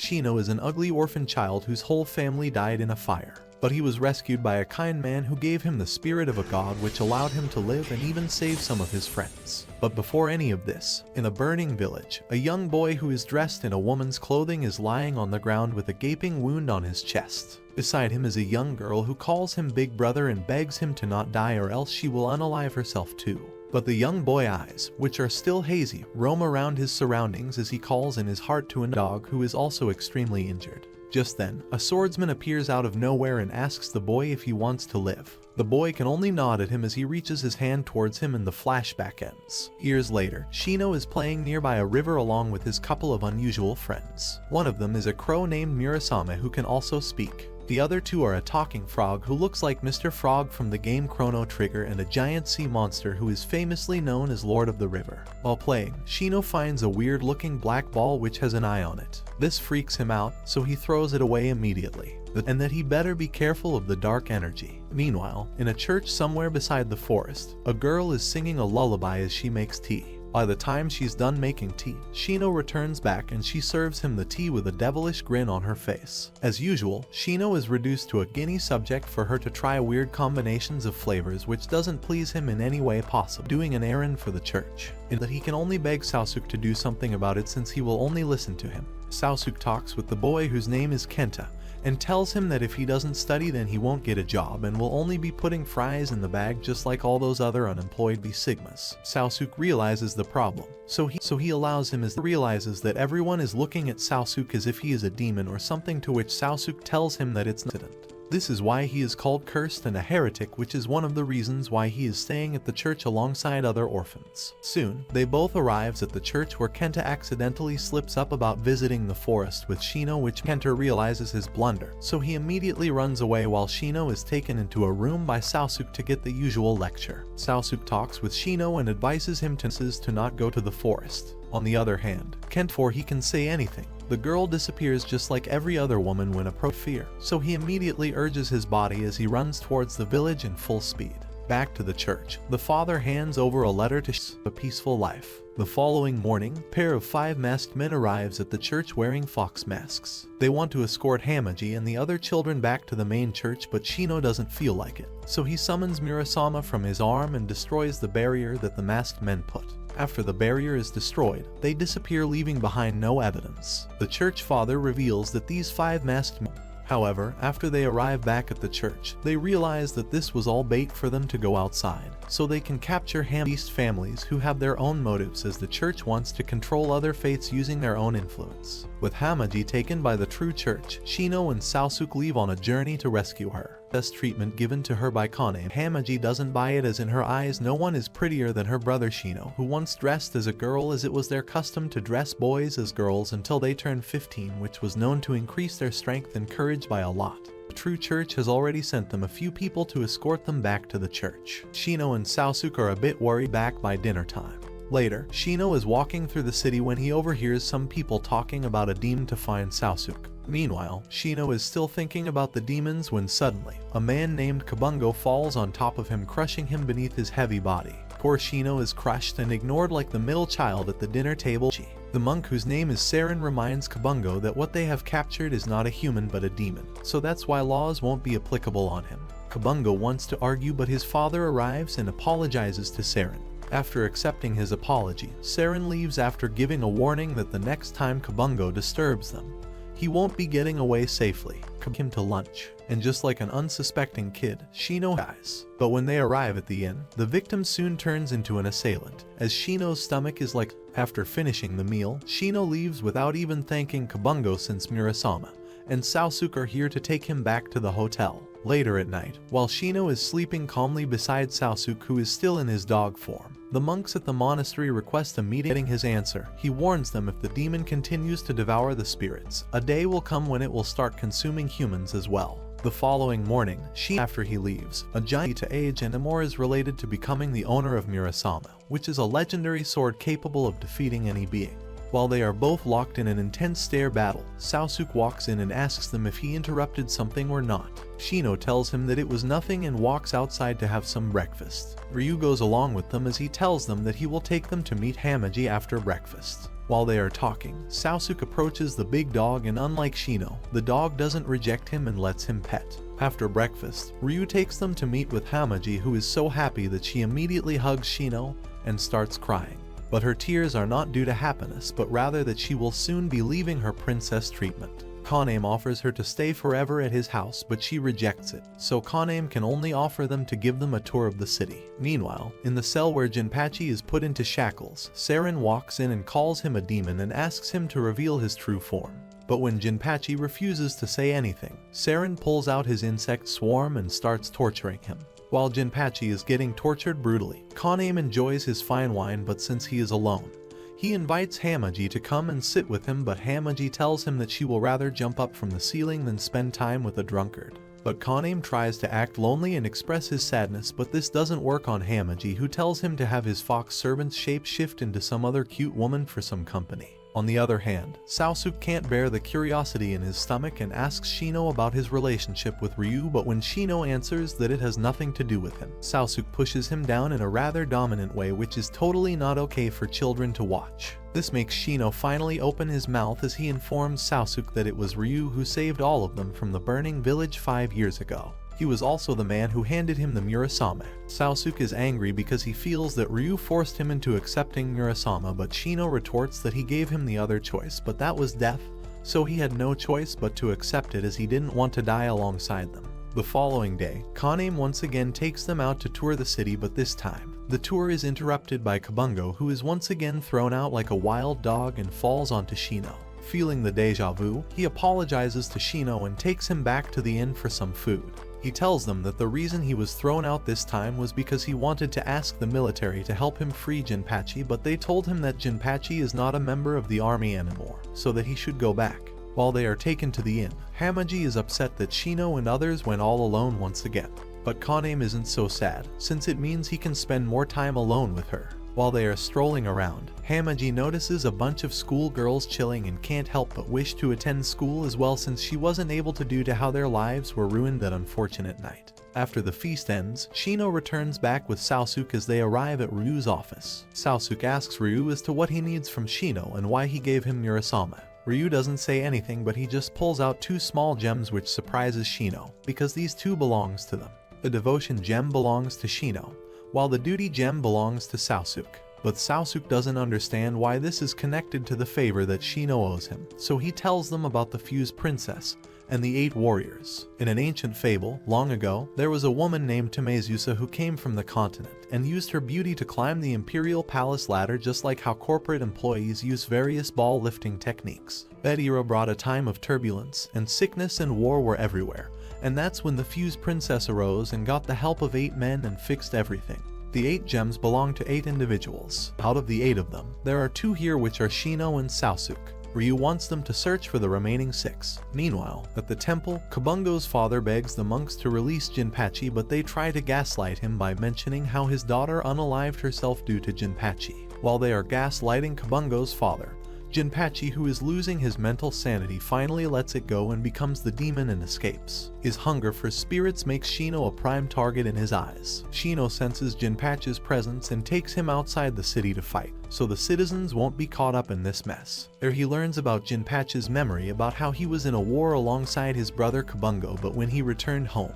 Shino is an ugly orphan child whose whole family died in a fire. But he was rescued by a kind man who gave him the spirit of a god, which allowed him to live and even save some of his friends. But before any of this, in a burning village, a young boy who is dressed in a woman's clothing is lying on the ground with a gaping wound on his chest. Beside him is a young girl who calls him Big Brother and begs him to not die or else she will unalive herself too. But the young boy's eyes, which are still hazy, roam around his surroundings as he calls in his heart to a dog who is also extremely injured. Just then, a swordsman appears out of nowhere and asks the boy if he wants to live. The boy can only nod at him as he reaches his hand towards him and the flashback ends. Years later, Shino is playing nearby a river along with his couple of unusual friends. One of them is a crow named Murasame who can also speak. The other two are a talking frog who looks like Mr. Frog from the game Chrono Trigger and a giant sea monster who is famously known as Lord of the River. While playing, Shino finds a weird looking black ball which has an eye on it. This freaks him out, so he throws it away immediately, and that he better be careful of the dark energy. Meanwhile, in a church somewhere beside the forest, a girl is singing a lullaby as she makes tea. By the time she's done making tea, Shino returns back and she serves him the tea with a devilish grin on her face. As usual, Shino is reduced to a guinea subject for her to try weird combinations of flavors which doesn't please him in any way possible, doing an errand for the church, in that he can only beg Sasuke to do something about it since he will only listen to him. Sasuke talks with the boy whose name is Kenta, and tells him that if he doesn't study then he won't get a job and will only be putting fries in the bag just like all those other unemployed B-Sigmas. Sasuke realizes the problem, so he allows him as he realizes that everyone is looking at Sasuke as if he is a demon or something, to which Sasuke tells him that it's an accident. This is why he is called cursed and a heretic, which is one of the reasons why he is staying at the church alongside other orphans. Soon, they both arrives at the church where Kenta accidentally slips up about visiting the forest with Shino, which Kenta realizes his blunder, so he immediately runs away while Shino is taken into a room by Sasuke to get the usual lecture. Sasuke talks with Shino and advises him to not go to the forest. On the other hand, Kenta, before he can say anything, the girl disappears just like every other woman when approached fear, so he immediately urges his body as he runs towards the village in full speed. Back to the church, the father hands over a letter to a peaceful life. The following morning, a pair of 5 masked men arrives at the church wearing fox masks. They want to escort Hamaji and the other children back to the main church, but Shino doesn't feel like it, so he summons Murasame from his arm and destroys the barrier that the masked men put. After the barrier is destroyed, they disappear, leaving behind no evidence. The church father reveals that these 5 masked men. However, after they arrive back at the church, they realize that this was all bait for them to go outside, so they can capture Ham-Beast families who have their own motives, as the church wants to control other faiths using their own influence. With Hamaji taken by the true church, Shino and Sasuke leave on a journey to rescue her. Best treatment given to her by Kane. Hamaji doesn't buy it, as in her eyes no one is prettier than her brother Shino, who once dressed as a girl, as it was their custom to dress boys as girls until they turned 15, which was known to increase their strength and courage by a lot. The true church has already sent them a few people to escort them back to the church. Shino and Sasuke are a bit worried back by dinner time. Later, Shino is walking through the city when he overhears some people talking about a demon to find Sasuke. Meanwhile, Shino is still thinking about the demons when suddenly, a man named Kabungo falls on top of him, crushing him beneath his heavy body. Poor Shino is crushed and ignored like the middle child at the dinner table. The monk, whose name is Saren, reminds Kabungo that what they have captured is not a human but a demon, so that's why laws won't be applicable on him. Kabungo wants to argue, but his father arrives and apologizes to Saren. After accepting his apology, Saren leaves after giving a warning that the next time Kabungo disturbs them, he won't be getting away safely. Take him to lunch, and just like an unsuspecting kid, Shino dies. But when they arrive at the inn, the victim soon turns into an assailant, as Shino's stomach is like. After finishing the meal, Shino leaves without even thanking Kabungo, since Murasame and Sasuke are here to take him back to the hotel. Later at night, while Shino is sleeping calmly beside Sasuke, who is still in his dog form, the monks at the monastery request a meeting. Getting his answer, he warns them if the demon continues to devour the spirits, a day will come when it will start consuming humans as well. The following morning, after he leaves, a giant to age and Amor is related to becoming the owner of Murasame, which is a legendary sword capable of defeating any being. While they are both locked in an intense stare battle, Sasuke walks in and asks them if he interrupted something or not. Shino tells him that it was nothing and walks outside to have some breakfast. Ryu goes along with them as he tells them that he will take them to meet Hamaji after breakfast. While they are talking, Sasuke approaches the big dog and unlike Shino, the dog doesn't reject him and lets him pet. After breakfast, Ryu takes them to meet with Hamaji, who is so happy that she immediately hugs Shino and starts crying. But her tears are not due to happiness, but rather that she will soon be leaving her princess treatment. Kaname offers her to stay forever at his house, but she rejects it, so Kaname can only offer them to give them a tour of the city. Meanwhile, in the cell where Jinpachi is put into shackles, Saren walks in and calls him a demon and asks him to reveal his true form. But when Jinpachi refuses to say anything, Saren pulls out his insect swarm and starts torturing him. While Jinpachi is getting tortured brutally, Kaname enjoys his fine wine, but since he is alone, he invites Hamaji to come and sit with him, but Hamaji tells him that she will rather jump up from the ceiling than spend time with a drunkard. But Kaname tries to act lonely and express his sadness, but this doesn't work on Hamaji, who tells him to have his fox servants shape-shift into some other cute woman for some company. On the other hand, Sasuke can't bear the curiosity in his stomach and asks Shino about his relationship with Ryu, but when Shino answers that it has nothing to do with him, Sasuke pushes him down in a rather dominant way, which is totally not okay for children to watch. This makes Shino finally open his mouth as he informs Sasuke that it was Ryu who saved all of them from the burning village 5 years ago. He was also the man who handed him the Murasame. Sasuke is angry because he feels that Ryu forced him into accepting Murasame, but Shino retorts that he gave him the other choice, but that was death, so he had no choice but to accept it as he didn't want to die alongside them. The following day, Kaname once again takes them out to tour the city, but this time, the tour is interrupted by Kabungo, who is once again thrown out like a wild dog and falls onto Shino. Feeling the deja vu, he apologizes to Shino and takes him back to the inn for some food. He tells them that the reason he was thrown out this time was because he wanted to ask the military to help him free Jinpachi, but they told him that Jinpachi is not a member of the army anymore, so that he should go back. While they are taken to the inn, Hamaji is upset that Shino and others went all alone once again. But Kaname isn't so sad, since it means he can spend more time alone with her. While they are strolling around, Hamaji notices a bunch of schoolgirls chilling and can't help but wish to attend school as well, since she wasn't able to due to how their lives were ruined that unfortunate night. After the feast ends, Shino returns back with Sasuke as they arrive at Ryu's office. Sasuke asks Ryu as to what he needs from Shino and why he gave him Murasame. Ryu doesn't say anything, but he just pulls out 2 small gems, which surprises Shino, because these 2 belongs to them. The devotion gem belongs to Shino, while the duty gem belongs to Sasuke. But Sasuke doesn't understand why this is connected to the favor that Shino owes him, so he tells them about the fused princess and the 8 warriors. In an ancient fable, long ago, there was a woman named Tamezusa who came from the continent and used her beauty to climb the imperial palace ladder, just like how corporate employees use various ball lifting techniques. That era brought a time of turbulence, and sickness and war were everywhere, and that's when the fused princess arose and got the help of 8 men and fixed everything. The 8 gems belong to 8 individuals. Out of the 8 of them, there are 2 here which are Shino and Sasuke. Ryu wants them to search for the remaining 6. Meanwhile, at the temple, Kabungo's father begs the monks to release Jinpachi, but they try to gaslight him by mentioning how his daughter unalived herself due to Jinpachi. While they are gaslighting Kabungo's father, Jinpachi, who is losing his mental sanity, finally lets it go and becomes the demon and escapes. His hunger for spirits makes Shino a prime target in his eyes. Shino senses Jinpachi's presence and takes him outside the city to fight, so the citizens won't be caught up in this mess. There he learns about Jinpachi's memory about how he was in a war alongside his brother Kabungo, but when he returned home,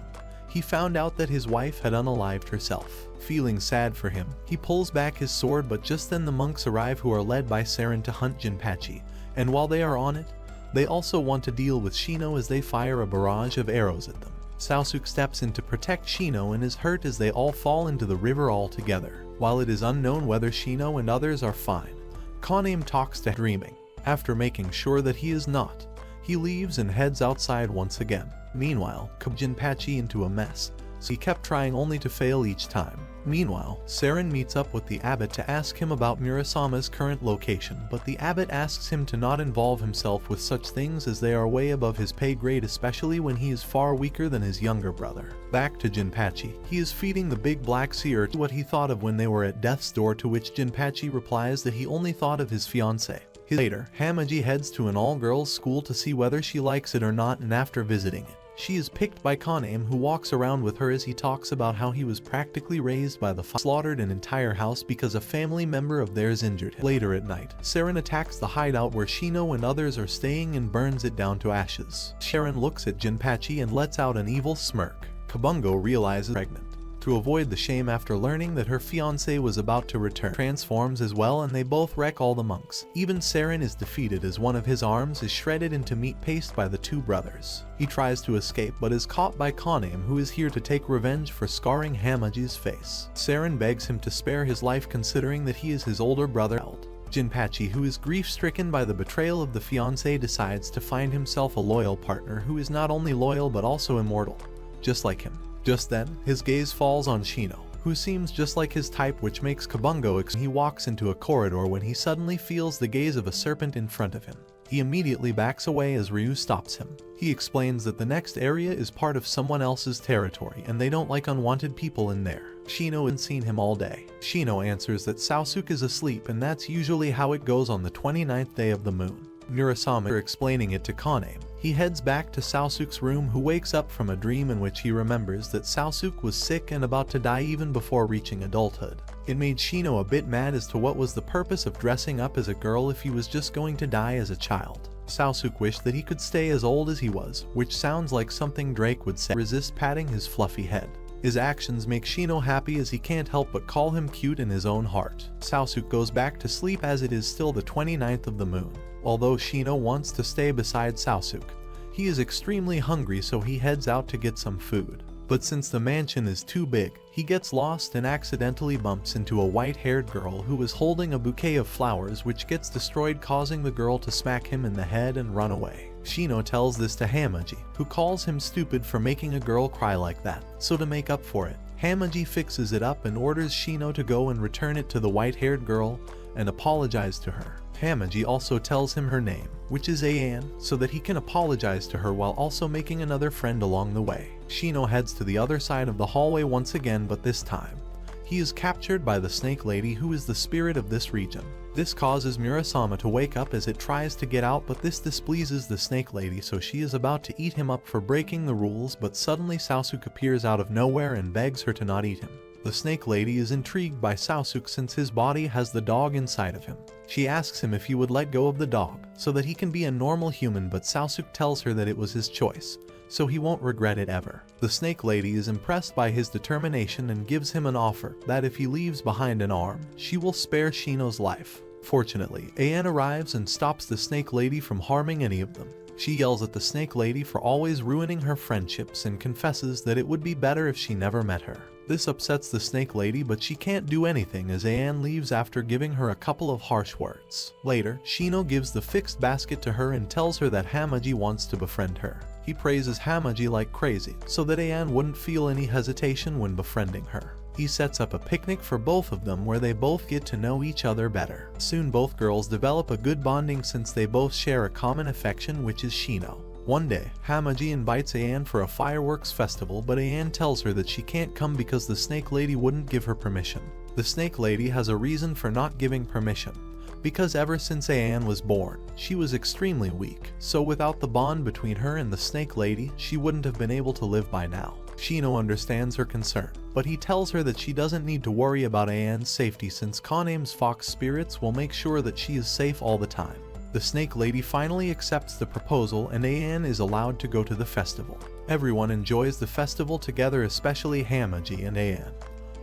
he found out that his wife had unalived herself. Feeling sad for him, he pulls back his sword, but just then the monks arrive, who are led by Saren to hunt Jinpachi, and while they are on it, they also want to deal with Shino as they fire a barrage of arrows at them. Sasuke steps in to protect Shino and is hurt as they all fall into the river altogether. While it is unknown whether Shino and others are fine, Kaname talks to Dreaming. After making sure that he is not, he leaves and heads outside once again. Meanwhile, Jinpachi into a mess, so he kept trying only to fail each time. Meanwhile, Saren meets up with the abbot to ask him about Murasame's current location, but the abbot asks him to not involve himself with such things as they are way above his pay grade, especially when he is far weaker than his younger brother. Back to Jinpachi. He is feeding the big black sea urchin what he thought of when they were at death's door, to which Jinpachi replies that he only thought of his fiancée. Later, Hamaji heads to an all-girls school to see whether she likes it or not, and after visiting it, She is picked by Kaname, who walks around with her as he talks about how he was practically raised by the slaughtered an entire house because a family member of theirs injured him. Later at night, Saren attacks the hideout where Shino and others are staying and burns it down to ashes. Sharon looks at Jinpachi and lets out an evil smirk. Kabungo realizes pregnant. To avoid the shame after learning that her fiancé was about to return, transforms as well, and they both wreck all the monks. Even Saren is defeated as one of his arms is shredded into meat paste by the two brothers. He tries to escape but is caught by Kaname, who is here to take revenge for scarring Hamaji's face. Saren begs him to spare his life considering that he is his older brother. Jinpachi, who is grief-stricken by the betrayal of the fiancé, decides to find himself a loyal partner who is not only loyal but also immortal, just like him. Just then, his gaze falls on Shino, who seems just like his type, which makes Kabungo he walks into a corridor when he suddenly feels the gaze of a serpent in front of him. He immediately backs away as Ryu stops him. He explains that the next area is part of someone else's territory and they don't like unwanted people in there. Shino hasn't seen him all day. Shino answers that Sasuke is asleep and that's usually how it goes on the 29th day of the moon. Murasame explaining it to Kaname. He heads back to Sasuke's room, who wakes up from a dream in which he remembers that Sasuke was sick and about to die even before reaching adulthood. It made Shino a bit mad as to what was the purpose of dressing up as a girl if he was just going to die as a child. Sasuke wished that he could stay as old as he was, which sounds like something Drake would say. Resist patting his fluffy head. His actions make Shino happy as he can't help but call him cute in his own heart. Sasuke goes back to sleep as it is still the 29th of the moon. Although Shino wants to stay beside Sasuke, he is extremely hungry, so he heads out to get some food. But since the mansion is too big, he gets lost and accidentally bumps into a white-haired girl who is holding a bouquet of flowers, which gets destroyed, causing the girl to smack him in the head and run away. Shino tells this to Hamaji, who calls him stupid for making a girl cry like that. So to make up for it, Hamaji fixes it up and orders Shino to go and return it to the white-haired girl and apologize to her. Hamaji also tells him her name, which is Ayan, so that he can apologize to her while also making another friend along the way. Shino heads to the other side of the hallway once again, but this time, he is captured by the Snake Lady, who is the spirit of this region. This causes Murasame to wake up as it tries to get out, but this displeases the Snake Lady, so she is about to eat him up for breaking the rules, but suddenly Sasuke appears out of nowhere and begs her to not eat him. The Snake Lady is intrigued by Sasuke since his body has the dog inside of him. She asks him if he would let go of the dog so that he can be a normal human, but Sasuke tells her that it was his choice, so he won't regret it ever. The Snake Lady is impressed by his determination and gives him an offer that if he leaves behind an arm, she will spare Shino's life. Fortunately, Ayan arrives and stops the Snake Lady from harming any of them. She yells at the Snake Lady for always ruining her friendships and confesses that it would be better if she never met her. This upsets the Snake Lady, but she can't do anything as Ayan leaves after giving her a couple of harsh words. Later, Shino gives the fixed basket to her and tells her that Hamaji wants to befriend her. He praises Hamaji like crazy, so that Ayan wouldn't feel any hesitation when befriending her. He sets up a picnic for both of them where they both get to know each other better. Soon both girls develop a good bonding since they both share a common affection, which is Shino. One day, Hamaji invites Ayan for a fireworks festival, but Ayan tells her that she can't come because the Snake Lady wouldn't give her permission. The Snake Lady has a reason for not giving permission, because ever since Ayan was born, she was extremely weak, so without the bond between her and the Snake Lady, she wouldn't have been able to live by now. Shino understands her concern, but he tells her that she doesn't need to worry about Ayan's safety since Kaname's fox spirits will make sure that she is safe all the time. The Snake Lady finally accepts the proposal and Ayan is allowed to go to the festival. Everyone enjoys the festival together, especially Hamaji and Ayan,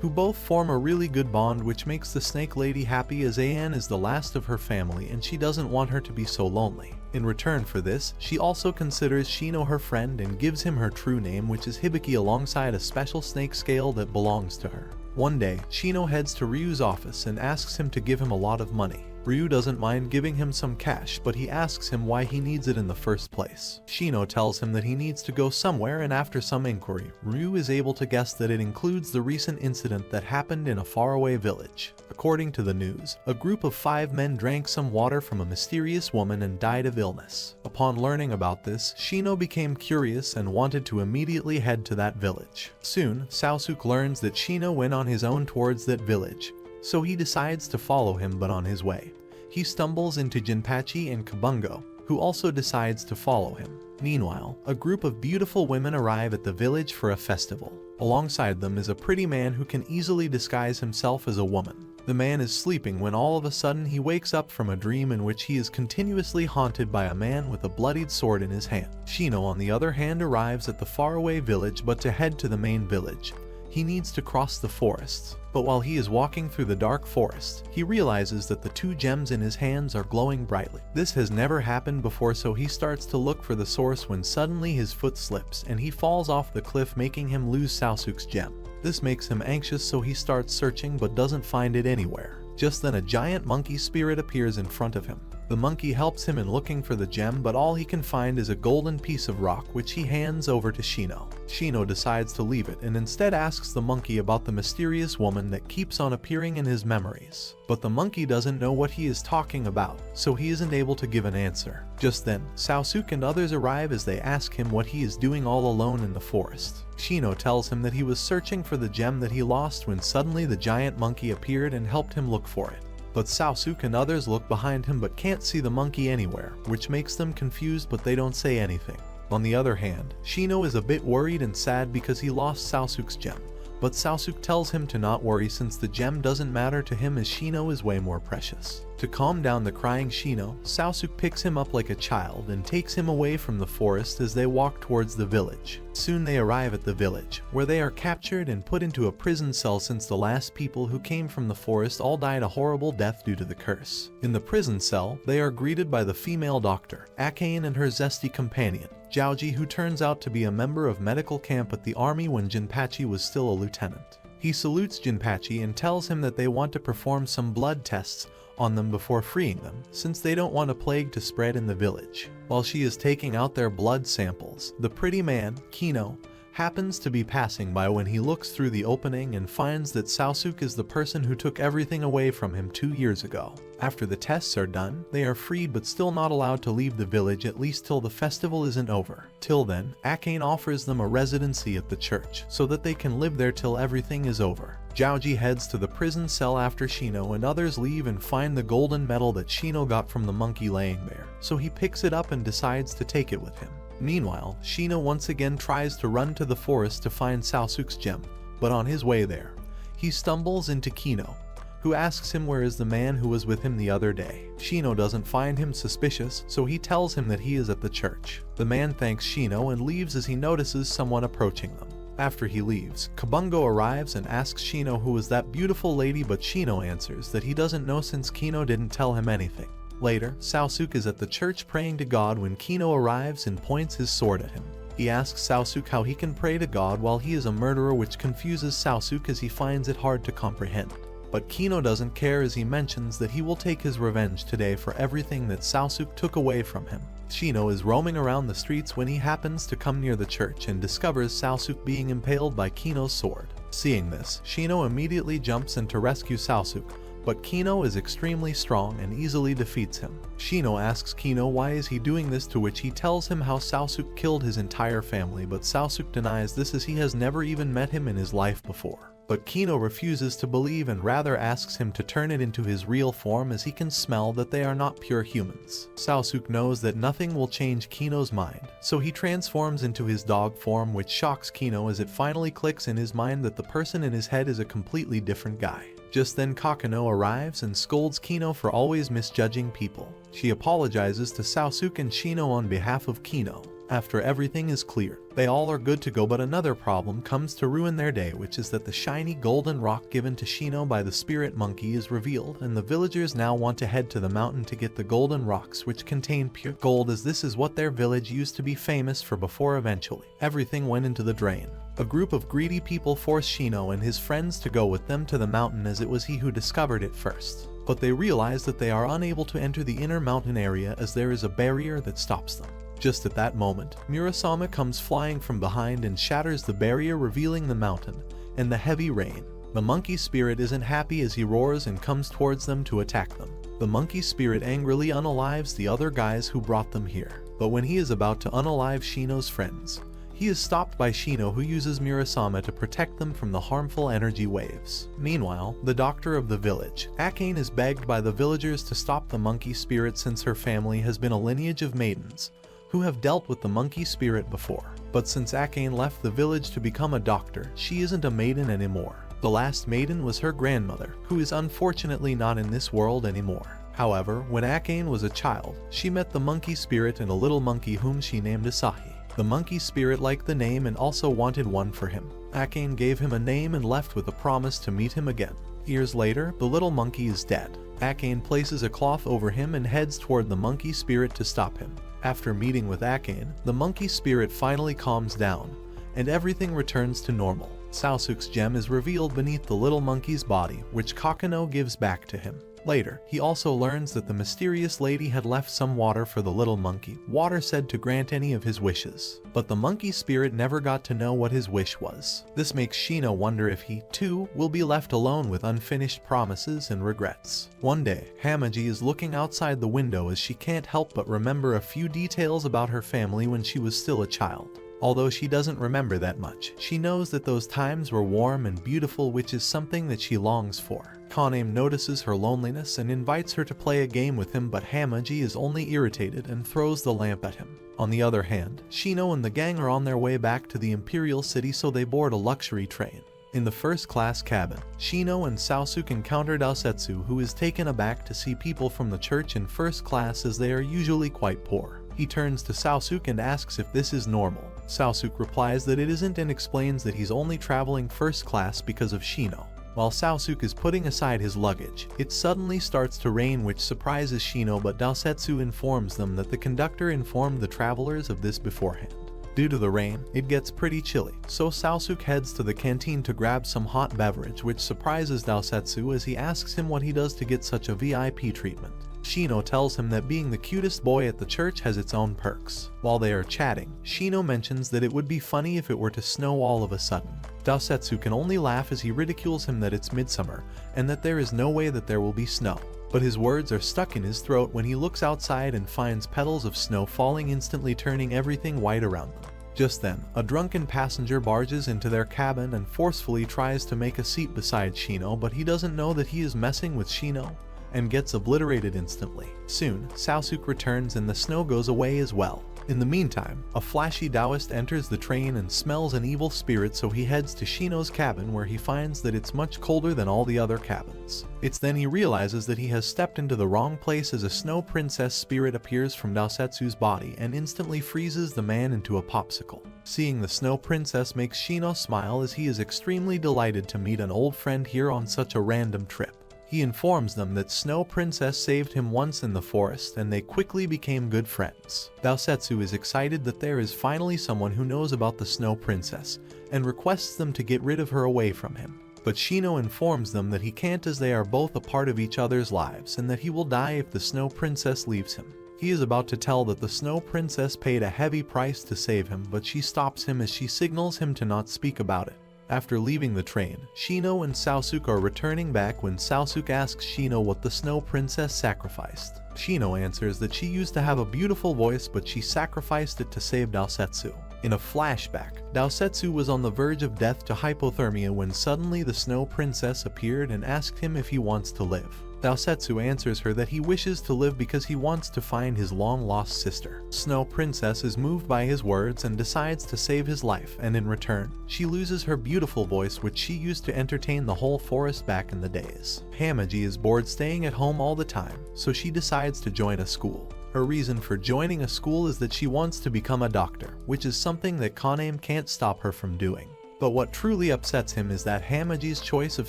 who both form a really good bond, which makes the Snake Lady happy as Ayan is the last of her family and she doesn't want her to be so lonely. In return for this, she also considers Shino her friend and gives him her true name, which is Hibiki, alongside a special snake scale that belongs to her. One day, Shino heads to Ryu's office and asks him to give him a lot of money. Ryu doesn't mind giving him some cash, but he asks him why he needs it in the first place. Shino tells him that he needs to go somewhere, and after some inquiry, Ryu is able to guess that it includes the recent incident that happened in a faraway village. According to the news, a group of 5 men drank some water from a mysterious woman and died of illness. Upon learning about this, Shino became curious and wanted to immediately head to that village. Soon, Sasuke learns that Shino went on his own towards that village, so he decides to follow him, but on his way, he stumbles into Jinpachi and Kabungo, who also decides to follow him. Meanwhile, a group of beautiful women arrive at the village for a festival. Alongside them is a pretty man who can easily disguise himself as a woman. The man is sleeping when all of a sudden he wakes up from a dream in which he is continuously haunted by a man with a bloodied sword in his hand. Shino, on the other hand, arrives at the faraway village, but to head to the main village, he needs to cross the forests. But while he is walking through the dark forest, he realizes that the 2 gems in his hands are glowing brightly. This has never happened before, so he starts to look for the source when suddenly his foot slips and he falls off the cliff, making him lose Sasuke's gem. This makes him anxious, so he starts searching but doesn't find it anywhere. Just then a giant monkey spirit appears in front of him. The monkey helps him in looking for the gem, but all he can find is a golden piece of rock which he hands over to Shino. Shino decides to leave it and instead asks the monkey about the mysterious woman that keeps on appearing in his memories. But the monkey doesn't know what he is talking about, so he isn't able to give an answer. Just then, Sasuke and others arrive as they ask him what he is doing all alone in the forest. Shino tells him that he was searching for the gem that he lost when suddenly the giant monkey appeared and helped him look for it. But Sasuke and others look behind him but can't see the monkey anywhere, which makes them confused, but they don't say anything. On the other hand, Shino is a bit worried and sad because he lost Sasuke's gem. But Sasuke tells him to not worry since the gem doesn't matter to him as Shino is way more precious. To calm down the crying Shino, Sasuke picks him up like a child and takes him away from the forest as they walk towards the village. Soon they arrive at the village, where they are captured and put into a prison cell since the last people who came from the forest all died a horrible death due to the curse. In the prison cell, they are greeted by the female doctor, Hakkenden, and her zesty companion, Jiaoji, who turns out to be a member of medical camp at the army when Jinpachi was still a lieutenant. He salutes Jinpachi and tells him that they want to perform some blood tests on them before freeing them, since they don't want a plague to spread in the village. While she is taking out their blood samples, the pretty man, Kino, happens to be passing by when he looks through the opening and finds that Sasuke is the person who took everything away from him 2 years ago. After the tests are done, they are freed but still not allowed to leave the village, at least till the festival isn't over. Till then, Hakkenden offers them a residency at the church so that they can live there till everything is over. Jiaoji heads to the prison cell after Shino and others leave and find the golden medal that Shino got from the monkey laying there, so he picks it up and decides to take it with him. Meanwhile, Shino once again tries to run to the forest to find Sasuke's gem, but on his way there, he stumbles into Kino, who asks him where is the man who was with him the other day. Shino doesn't find him suspicious, so he tells him that he is at the church. The man thanks Shino and leaves as he notices someone approaching them. After he leaves, Kabungo arrives and asks Shino who is that beautiful lady, but Shino answers that he doesn't know since Kino didn't tell him anything. Later, Sasuke is at the church praying to God when Kino arrives and points his sword at him. He asks Sasuke how he can pray to God while he is a murderer, which confuses Sasuke as he finds it hard to comprehend. But Kino doesn't care as he mentions that he will take his revenge today for everything that Sasuke took away from him. Shino is roaming around the streets when he happens to come near the church and discovers Sasuke being impaled by Kino's sword. Seeing this, Shino immediately jumps in to rescue Sasuke, but Kino is extremely strong and easily defeats him. Shino asks Kino why is he doing this, to which he tells him how Sasuke killed his entire family, but Sasuke denies this as he has never even met him in his life before. But Kino refuses to believe and rather asks him to turn it into his real form as he can smell that they are not pure humans. Sasuke knows that nothing will change Kino's mind, so he transforms into his dog form, which shocks Kino as it finally clicks in his mind that the person in his head is a completely different guy. Just then Kakano arrives and scolds Kino for always misjudging people. She apologizes to Sasuke and Shino on behalf of Kino. After everything is cleared, they all are good to go, but another problem comes to ruin their day, which is that the shiny golden rock given to Shino by the spirit monkey is revealed, and the villagers now want to head to the mountain to get the golden rocks, which contain pure gold, as this is what their village used to be famous for before eventually everything went into the drain. A group of greedy people force Shino and his friends to go with them to the mountain, as it was he who discovered it first. But they realize that they are unable to enter the inner mountain area as there is a barrier that stops them. Just at that moment, Murasame comes flying from behind and shatters the barrier, revealing the mountain and the heavy rain. The monkey spirit isn't happy as he roars and comes towards them to attack them. The monkey spirit angrily unalives the other guys who brought them here. But when he is about to unalive Shino's friends, he is stopped by Shino, who uses Murasame to protect them from the harmful energy waves. Meanwhile, the doctor of the village, Hakkenden, is begged by the villagers to stop the monkey spirit since her family has been a lineage of maidens who have dealt with the monkey spirit before. But since Hakkenden left the village to become a doctor, she isn't a maiden anymore. The last maiden was her grandmother, who is unfortunately not in this world anymore. However, when Hakkenden was a child, she met the monkey spirit and a little monkey whom she named Asahi. The monkey spirit liked the name and also wanted one for him. Hakkenden gave him a name and left with a promise to meet him again. Years later, the little monkey is dead. Hakkenden places a cloth over him and heads toward the monkey spirit to stop him. After meeting with Hakkenden, the monkey spirit finally calms down, and everything returns to normal. Sasuke's gem is revealed beneath the little monkey's body, which Kakuno gives back to him. Later, he also learns that the mysterious lady had left some water for the little monkey, water said to grant any of his wishes. But the monkey spirit never got to know what his wish was. This makes Shino wonder if he, too, will be left alone with unfinished promises and regrets. One day, Hammagi is looking outside the window as she can't help but remember a few details about her family when she was still a child. Although she doesn't remember that much, she knows that those times were warm and beautiful, which is something that she longs for. Kaname notices her loneliness and invites her to play a game with him, but Hammagi is only irritated and throws the lamp at him. On the other hand, Shino and the gang are on their way back to the Imperial City, so they board a luxury train. In the first-class cabin, Shino and Sasuke encounter Daosetsu, who is taken aback to see people from the church in first class as they are usually quite poor. He turns to Sasuke and asks if this is normal. Sasuke replies that it isn't and explains that he's only traveling first class because of Shino. While Sasuke is putting aside his luggage, it suddenly starts to rain, which surprises Shino, but Daosetsu informs them that the conductor informed the travelers of this beforehand. Due to the rain, it gets pretty chilly, so Sasuke heads to the canteen to grab some hot beverage, which surprises Daosetsu as he asks him what he does to get such a VIP treatment. Shino tells him that being the cutest boy at the church has its own perks. While they are chatting, Shino mentions that it would be funny if it were to snow all of a sudden. Daosetsu can only laugh as he ridicules him that it's midsummer, and that there is no way that there will be snow. But his words are stuck in his throat when he looks outside and finds petals of snow falling, instantly turning everything white around them. Just then, a drunken passenger barges into their cabin and forcefully tries to make a seat beside Shino, but he doesn't know that he is messing with Shino, and gets obliterated instantly. Soon, Sasuke returns and the snow goes away as well. In the meantime, a flashy Taoist enters the train and smells an evil spirit, so he heads to Shino's cabin, where he finds that it's much colder than all the other cabins. It's then he realizes that he has stepped into the wrong place as a snow princess spirit appears from Daosetsu's body and instantly freezes the man into a popsicle. Seeing the snow princess makes Shino smile as he is extremely delighted to meet an old friend here on such a random trip. He informs them that Snow Princess saved him once in the forest and they quickly became good friends. Daosetsu is excited that there is finally someone who knows about the Snow Princess and requests them to get rid of her away from him. But Shino informs them that he can't, as they are both a part of each other's lives, and that he will die if the Snow Princess leaves him. He is about to tell that the Snow Princess paid a heavy price to save him, but she stops him as she signals him to not speak about it. After leaving the train, Shino and Sasuke are returning back when Sasuke asks Shino what the Snow Princess sacrificed. Shino answers that she used to have a beautiful voice, but she sacrificed it to save Daosetsu. In a flashback, Daosetsu was on the verge of death to hypothermia when suddenly the Snow Princess appeared and asked him if he wants to live. Daosetsu answers her that he wishes to live because he wants to find his long-lost sister. Snow Princess is moved by his words and decides to save his life, and in return, she loses her beautiful voice, which she used to entertain the whole forest back in the days. Hammagi is bored staying at home all the time, so she decides to join a school. Her reason for joining a school is that she wants to become a doctor, which is something that Kaname can't stop her from doing. But what truly upsets him is that Hamagi's choice of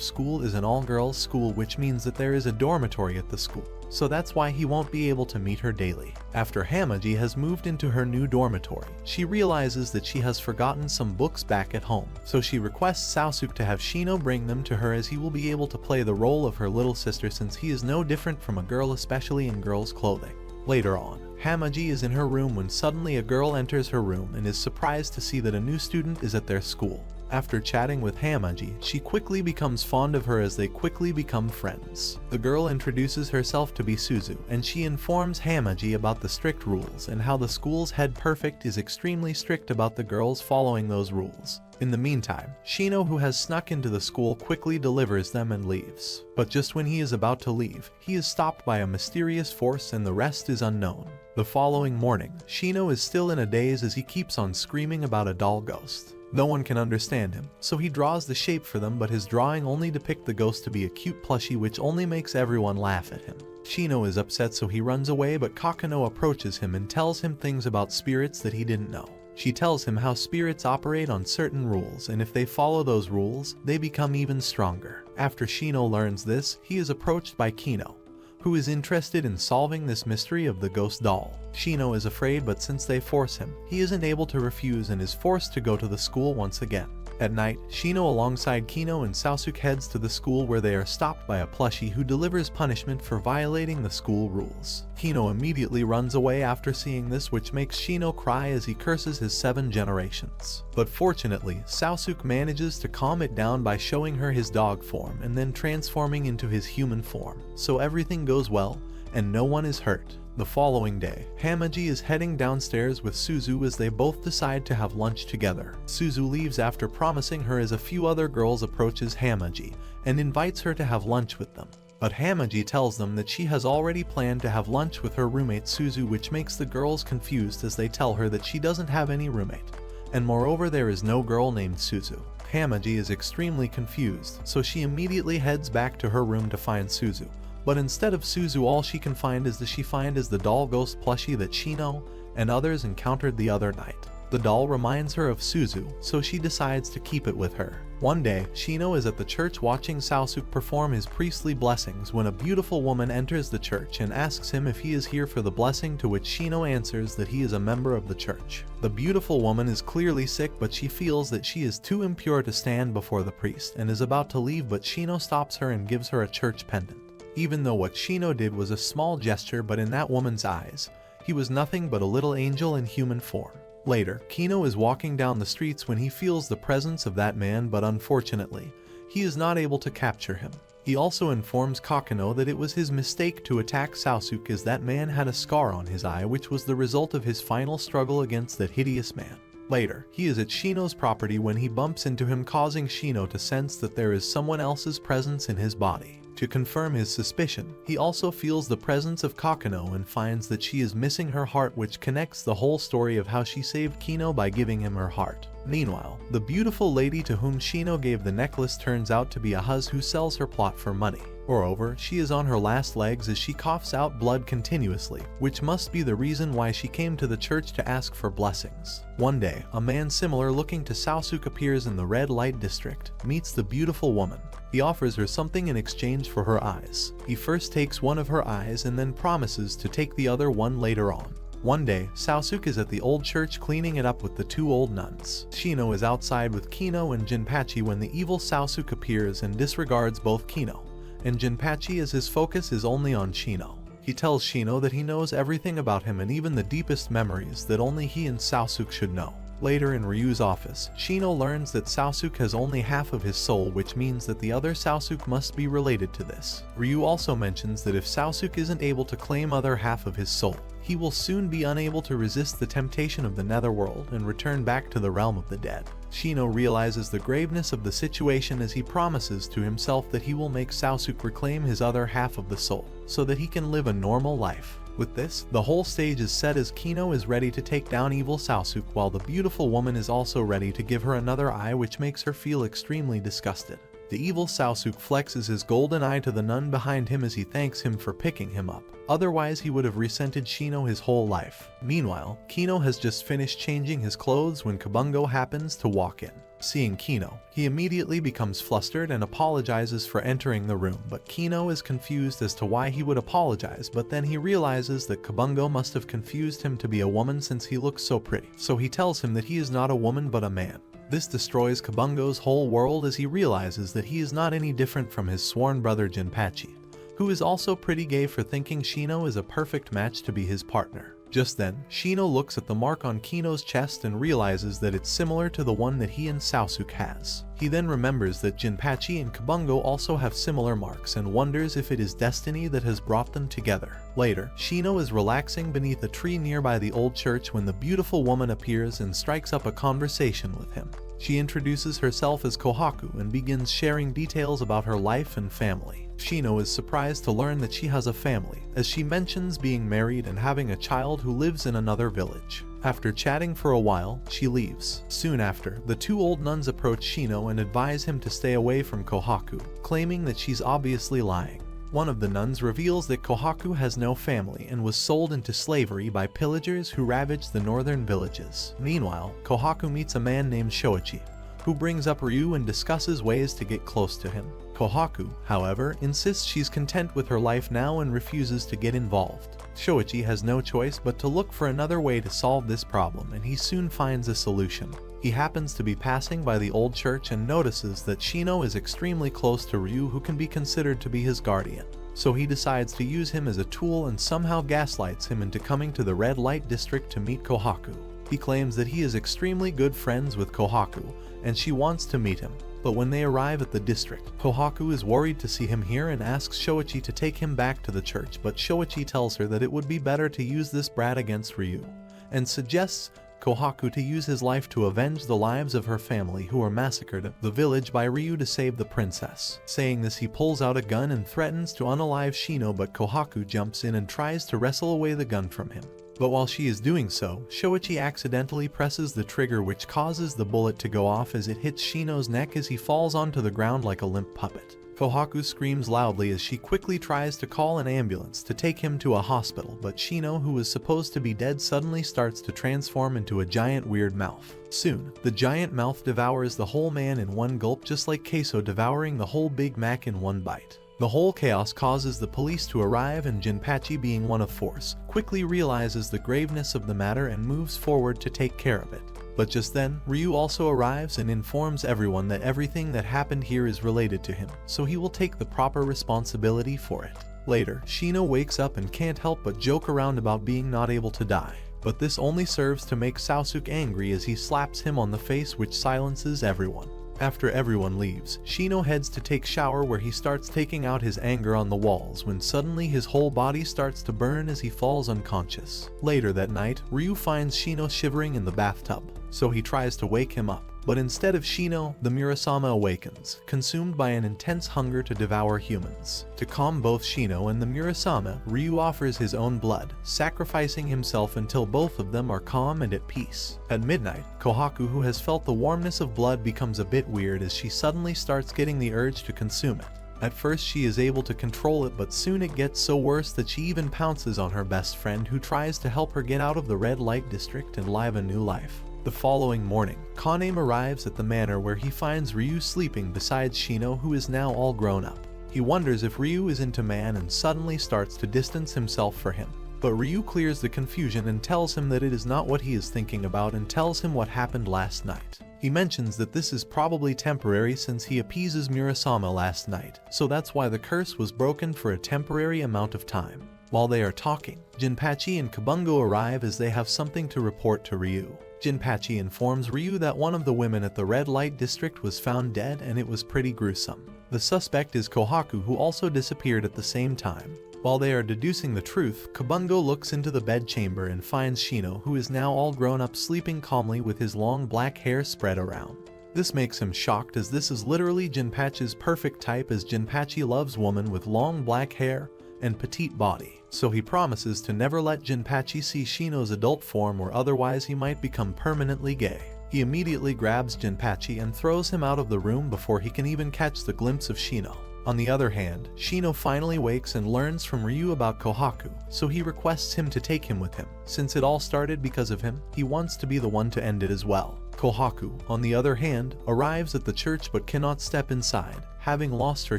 school is an all-girls school, which means that there is a dormitory at the school. So that's why he won't be able to meet her daily. After Hammagi has moved into her new dormitory, she realizes that she has forgotten some books back at home. So she requests Sasuke to have Shino bring them to her, as he will be able to play the role of her little sister, since he is no different from a girl, especially in girls' clothing. Later on, Hammagi is in her room when suddenly a girl enters her room and is surprised to see that a new student is at their school. After chatting with Hammagi, she quickly becomes fond of her as they quickly become friends. The girl introduces herself to be Suzu, and she informs Hammagi about the strict rules and how the school's head prefect is extremely strict about the girls following those rules. In the meantime, Shino, who has snuck into the school, quickly delivers them and leaves. But just when he is about to leave, he is stopped by a mysterious force and the rest is unknown. The following morning, Shino is still in a daze as he keeps on screaming about a doll ghost. No one can understand him, so he draws the shape for them, but his drawing only depicts the ghost to be a cute plushie, which only makes everyone laugh at him. Shino is upset, so he runs away, but Kakano approaches him and tells him things about spirits that he didn't know. She tells him how spirits operate on certain rules, and if they follow those rules, they become even stronger. After Shino learns this, he is approached by Kino, who is interested in solving this mystery of the ghost doll. Shino is afraid, but since they force him, he isn't able to refuse and is forced to go to the school once again. At night, Shino alongside Kino and Sasuke heads to the school, where they are stopped by a plushie who delivers punishment for violating the school rules. Kino immediately runs away after seeing this, which makes Shino cry as he curses his 7 generations. But fortunately, Sasuke manages to calm it down by showing her his dog form and then transforming into his human form. So everything goes well, and no one is hurt. The following day, Hamaji is heading downstairs with Suzu as they both decide to have lunch together. Suzu leaves after promising her as a few other girls approaches Hamaji and invites her to have lunch with them. But Hamaji tells them that she has already planned to have lunch with her roommate Suzu, which makes the girls confused as they tell her that she doesn't have any roommate, and moreover there is no girl named Suzu. Hamaji is extremely confused, so she immediately heads back to her room to find Suzu. But instead of Suzu, all she can find is the doll ghost plushie that Shino and others encountered the other night. The doll reminds her of Suzu, so she decides to keep it with her. One day, Shino is at the church watching Sasuke perform his priestly blessings when a beautiful woman enters the church and asks him if he is here for the blessing, to which Shino answers that he is a member of the church. The beautiful woman is clearly sick, but she feels that she is too impure to stand before the priest and is about to leave, but Shino stops her and gives her a church pendant. Even though what Shino did was a small gesture, but in that woman's eyes, he was nothing but a little angel in human form. Later, Kino is walking down the streets when he feels the presence of that man, but unfortunately, he is not able to capture him. He also informs Kakano that it was his mistake to attack Sasuke, as that man had a scar on his eye, which was the result of his final struggle against that hideous man. Later, he is at Shino's property when he bumps into him, causing Shino to sense that there is someone else's presence in his body. To confirm his suspicion, he also feels the presence of Kakano and finds that she is missing her heart, which connects the whole story of how she saved Kino by giving him her heart. Meanwhile, the beautiful lady to whom Shino gave the necklace turns out to be a huz who sells her plot for money. Moreover, she is on her last legs as she coughs out blood continuously, which must be the reason why she came to the church to ask for blessings. One day, a man similar looking to Sasuke appears in the red light district, meets the beautiful woman. He offers her something in exchange for her eyes. He first takes one of her eyes and then promises to take the other one later on. One day, Sasuke is at the old church cleaning it up with the 2 old nuns. Shino is outside with Kino and Jinpachi when the evil Sasuke appears and disregards both Kino and Jinpachi, as his focus is only on Shino. He tells Shino that he knows everything about him and even the deepest memories that only he and Sasuke should know. Later in Ryu's office, Shino learns that Sasuke has only half of his soul, which means that the other Sasuke must be related to this. Ryu also mentions that if Sasuke isn't able to claim other half of his soul, he will soon be unable to resist the temptation of the netherworld and return back to the realm of the dead. Shino realizes the graveness of the situation as he promises to himself that he will make Sasuke reclaim his other half of the soul, so that he can live a normal life. With this, the whole stage is set as Kino is ready to take down evil Sasuke, while the beautiful woman is also ready to give her another eye, which makes her feel extremely disgusted. The evil Sasuke flexes his golden eye to the nun behind him as he thanks him for picking him up. Otherwise, he would have resented Shino his whole life. Meanwhile, Kino has just finished changing his clothes when Kabungo happens to walk in. Seeing Kino, he immediately becomes flustered and apologizes for entering the room, but Kino is confused as to why he would apologize, but then he realizes that Kabungo must have confused him to be a woman since he looks so pretty. So he tells him that he is not a woman but a man. This destroys Kabungo's whole world as he realizes that he is not any different from his sworn brother Jinpachi, who is also pretty gay for thinking Shino is a perfect match to be his partner. Just then, Shino looks at the mark on Kino's chest and realizes that it's similar to the one that he and Sasuke has. He then remembers that Jinpachi and Kabungo also have similar marks and wonders if it is destiny that has brought them together. Later, Shino is relaxing beneath a tree nearby the old church when the beautiful woman appears and strikes up a conversation with him. She introduces herself as Kohaku and begins sharing details about her life and family. Shino is surprised to learn that she has a family, as she mentions being married and having a child who lives in another village. After chatting for a while, she leaves. Soon after, the two old nuns approach Shino and advise him to stay away from Kohaku, claiming that she's obviously lying. One of the nuns reveals that Kohaku has no family and was sold into slavery by pillagers who ravaged the northern villages. Meanwhile, Kohaku meets a man named Shoichi, who brings up Ryu and discusses ways to get close to him. Kohaku, however, insists she's content with her life now and refuses to get involved. Shoichi has no choice but to look for another way to solve this problem, and he soon finds a solution. He happens to be passing by the old church and notices that Shino is extremely close to Ryu, who can be considered to be his guardian. So he decides to use him as a tool and somehow gaslights him into coming to the red light district to meet Kohaku. He claims that he is extremely good friends with Kohaku, and she wants to meet him. But when they arrive at the district, Kohaku is worried to see him here and asks Shoichi to take him back to the church, but Shoichi tells her that it would be better to use this brat against Ryu, and suggests Kohaku to use his life to avenge the lives of her family who were massacred at the village by Ryu to save the princess. Saying this, he pulls out a gun and threatens to unalive Shino, but Kohaku jumps in and tries to wrestle away the gun from him. But while she is doing so, Shoichi accidentally presses the trigger, which causes the bullet to go off as it hits Shino's neck as he falls onto the ground like a limp puppet. Kohaku screams loudly as she quickly tries to call an ambulance to take him to a hospital, but Shino, who is supposed to be dead, suddenly starts to transform into a giant weird mouth. Soon, the giant mouth devours the whole man in one gulp, just like queso devouring the whole Big Mac in one bite. The whole chaos causes the police to arrive, and Jinpachi, being one of force, quickly realizes the graveness of the matter and moves forward to take care of it. But just then, Ryu also arrives and informs everyone that everything that happened here is related to him, so he will take the proper responsibility for it. Later, Shino wakes up and can't help but joke around about being not able to die. But this only serves to make Sasuke angry as he slaps him on the face, which silences everyone. After everyone leaves, Shino heads to take shower, where he starts taking out his anger on the walls when suddenly his whole body starts to burn as he falls unconscious. Later that night, Ryu finds Shino shivering in the bathtub, so he tries to wake him up. But instead of Shino, the Murasama awakens, consumed by an intense hunger to devour humans. To calm both Shino and the Murasama, Ryu offers his own blood, sacrificing himself until both of them are calm and at peace. At midnight, Kohaku, who has felt the warmness of blood, becomes a bit weird as she suddenly starts getting the urge to consume it. At first she is able to control it, but soon it gets so worse that she even pounces on her best friend, who tries to help her get out of the red light district and live a new life. The following morning, Kanem arrives at the manor, where he finds Ryu sleeping beside Shino, who is now all grown up. He wonders if Ryu is into man and suddenly starts to distance himself from him. But Ryu clears the confusion and tells him that it is not what he is thinking about, and tells him what happened last night. He mentions that this is probably temporary since he appeases Murasama last night, so that's why the curse was broken for a temporary amount of time. While they are talking, Jinpachi and Kabungo arrive as they have something to report to Ryu. Jinpachi informs Ryu that one of the women at the red light district was found dead, and it was pretty gruesome. The suspect is Kohaku, who also disappeared at the same time. While they are deducing the truth, Kabungo looks into the bedchamber and finds Shino, who is now all grown up, sleeping calmly with his long black hair spread around. This makes him shocked, as this is literally Jinpachi's perfect type, as Jinpachi loves women with long black hair and petite body. So he promises to never let Jinpachi see Shino's adult form, or otherwise he might become permanently gay. He immediately grabs Jinpachi and throws him out of the room before he can even catch the glimpse of Shino. On the other hand, Shino finally wakes and learns from Ryu about Kohaku, so he requests him to take him with him. Since it all started because of him, he wants to be the one to end it as well. Kohaku, on the other hand, arrives at the church but cannot step inside, having lost her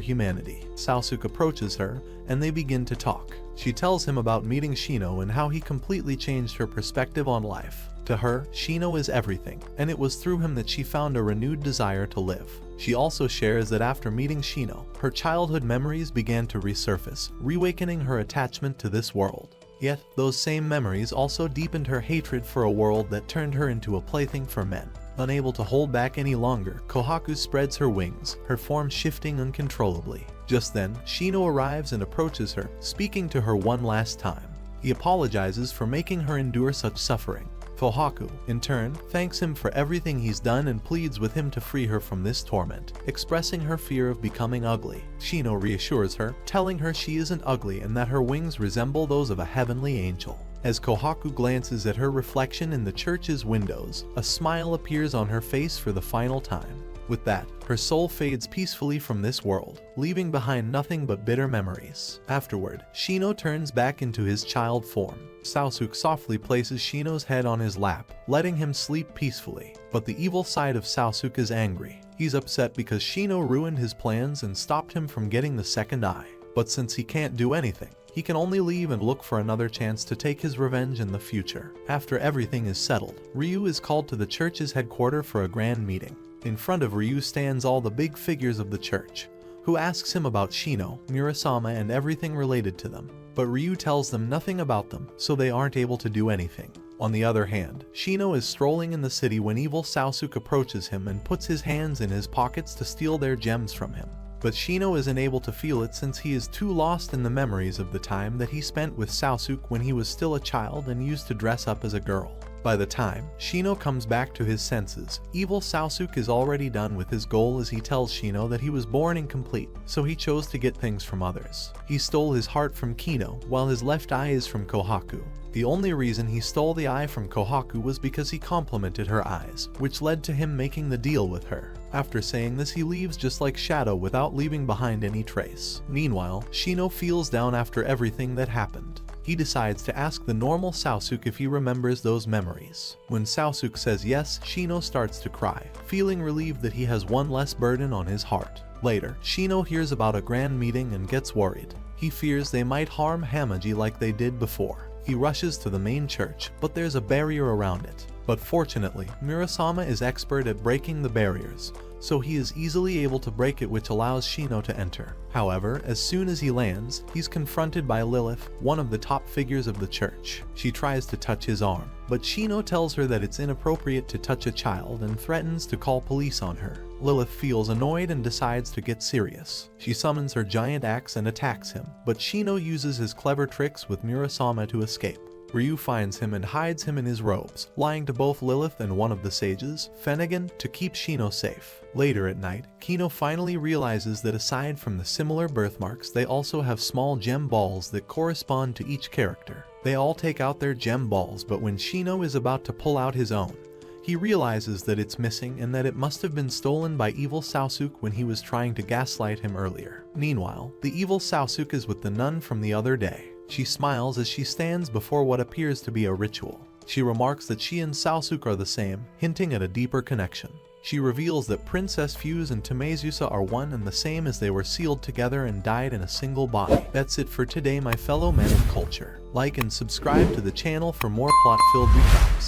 humanity. Sasuke approaches her, and they begin to talk. She tells him about meeting Shino and how he completely changed her perspective on life. To her, Shino is everything, and it was through him that she found a renewed desire to live. She also shares that after meeting Shino, her childhood memories began to resurface, reawakening her attachment to this world. Yet, those same memories also deepened her hatred for a world that turned her into a plaything for men. Unable to hold back any longer, Kohaku spreads her wings, her form shifting uncontrollably. Just then, Shino arrives and approaches her, speaking to her one last time. He apologizes for making her endure such suffering. Kohaku, in turn, thanks him for everything he's done and pleads with him to free her from this torment, expressing her fear of becoming ugly. Shino reassures her, telling her she isn't ugly and that her wings resemble those of a heavenly angel. As Kohaku glances at her reflection in the church's windows, a smile appears on her face for the final time. With that, her soul fades peacefully from this world, leaving behind nothing but bitter memories. Afterward, Shino turns back into his child form. Sasuke softly places Shino's head on his lap, letting him sleep peacefully. But the evil side of Sasuke is angry. He's upset because Shino ruined his plans and stopped him from getting the second eye. But since he can't do anything, he can only leave and look for another chance to take his revenge in the future. After everything is settled, Ryu is called to the church's headquarters for a grand meeting. In front of Ryu stands all the big figures of the church, who asks him about Shino, Murasama, and everything related to them. But Ryu tells them nothing about them, so they aren't able to do anything. On the other hand, Shino is strolling in the city when evil Sasuke approaches him and puts his hands in his pockets to steal their gems from him. But Shino isn't able to feel it since he is too lost in the memories of the time that he spent with Sasuke when he was still a child and used to dress up as a girl. By the time Shino comes back to his senses, evil Sasuke is already done with his goal as he tells Shino that he was born incomplete, so he chose to get things from others. He stole his heart from Kino, while his left eye is from Kohaku. The only reason he stole the eye from Kohaku was because he complimented her eyes, which led to him making the deal with her. After saying this, he leaves just like Shadow without leaving behind any trace. Meanwhile, Shino feels down after everything that happened. He decides to ask the normal Sasuke if he remembers those memories. When Sasuke says yes, Shino starts to cry, feeling relieved that he has one less burden on his heart. Later, Shino hears about a grand meeting and gets worried. He fears they might harm Hamaji like they did before. He rushes to the main church, but there's a barrier around it. But fortunately, Murasama is expert at breaking the barriers, so he is easily able to break it, which allows Shino to enter. However, as soon as he lands, he's confronted by Lilith, one of the top figures of the church. She tries to touch his arm, but Shino tells her that it's inappropriate to touch a child and threatens to call police on her. Lilith feels annoyed and decides to get serious. She summons her giant axe and attacks him, but Shino uses his clever tricks with Murasama to escape. Ryu finds him and hides him in his robes, lying to both Lilith and one of the sages, Finnegan, to keep Shino safe. Later at night, Kino finally realizes that aside from the similar birthmarks, they also have small gem balls that correspond to each character. They all take out their gem balls, but when Shino is about to pull out his own, he realizes that it's missing and that it must have been stolen by evil Sasuke when he was trying to gaslight him earlier. Meanwhile, the evil Sasuke is with the nun from the other day. She smiles as she stands before what appears to be a ritual. She remarks that she and Sasuke are the same, hinting at a deeper connection. She reveals that Princess Fuse and Tamezusa are one and the same, as they were sealed together and died in a single body. That's it for today, my fellow men of culture. Like and subscribe to the channel for more plot-filled recaps.